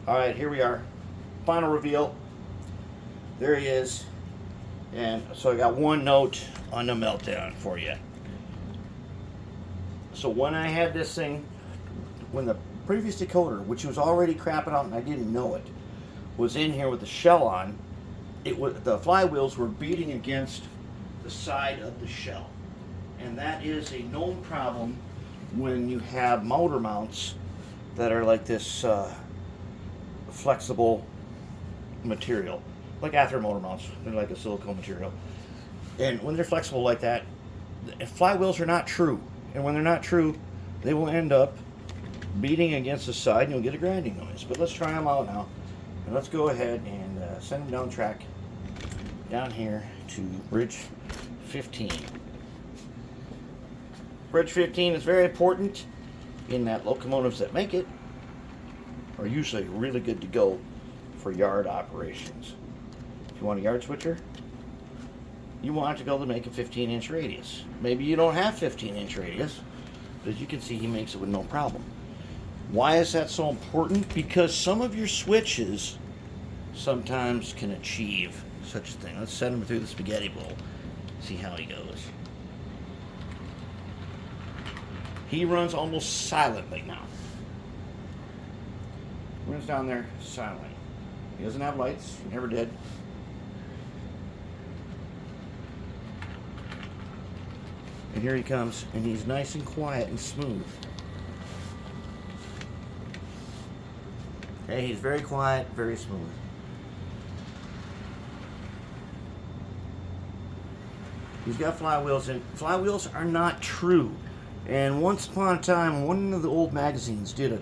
Alright, here we are. Final reveal. There he is. And so I got one note on the meltdown for you. So when I had this thing, when the previous decoder, which was already crapping out and I didn't know it, was in here with the shell on, the flywheels were beating against the side of the shell. And that is a known problem when you have motor mounts that are like this flexible material, like after motor mounts. They're like a silicone material, and when they're flexible like that, flywheels are not true, and when they're not true, they will end up beating against the side and you'll get a grinding noise. But let's try them out now, and let's go ahead and send them down track down here to bridge 15. Bridge 15 is very important in that locomotives that make it are usually really good to go for yard operations. If you want a yard switcher, you want it to be able to make a 15-inch radius. Maybe you don't have 15-inch radius, but as you can see, he makes it with no problem. Why is that so important? Because some of your switches sometimes can achieve such a thing. Let's send him through the spaghetti bowl, see how he goes. He runs almost silently now. Runs down there silently. He doesn't have lights, he never did. And here he comes, and he's nice and quiet and smooth. Okay, he's very quiet, very smooth. He's got flywheels in. Flywheels are not true. And once upon a time, one of the old magazines did a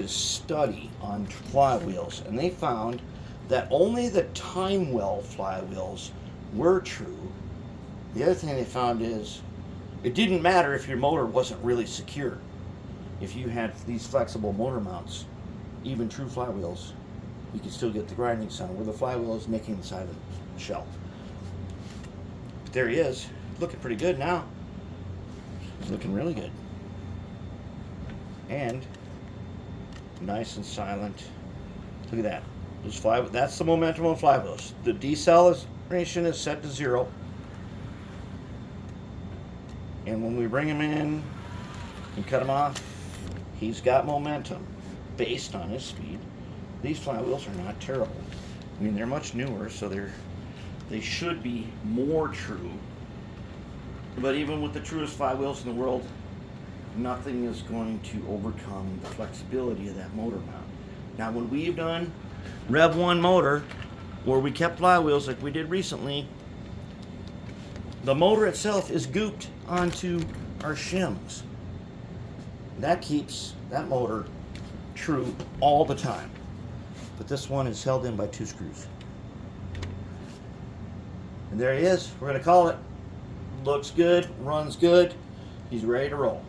study on flywheels, and they found that only the time well flywheels were true. The other thing they found is it didn't matter if your motor wasn't really secure. If you had these flexible motor mounts, even true flywheels, you could still get the grinding sound where the flywheel is making the side of the shell. But there he is, looking pretty good now. He's looking really good. And nice and silent. Look at that. That's the momentum on flywheels. The deceleration is set to 0. And when we bring him in and cut him off, he's got momentum based on his speed. These flywheels are not terrible. I mean, they're much newer, so they should be more true. But even with the truest flywheels in the world, nothing is going to overcome the flexibility of that motor mount. Now, when we've done Rev 1 motor, where we kept flywheels like we did recently, the motor itself is gooped onto our shims. That keeps that motor true all the time. But this one is held in by 2 screws. And there he is. We're going to call it. Looks good, runs good. He's ready to roll.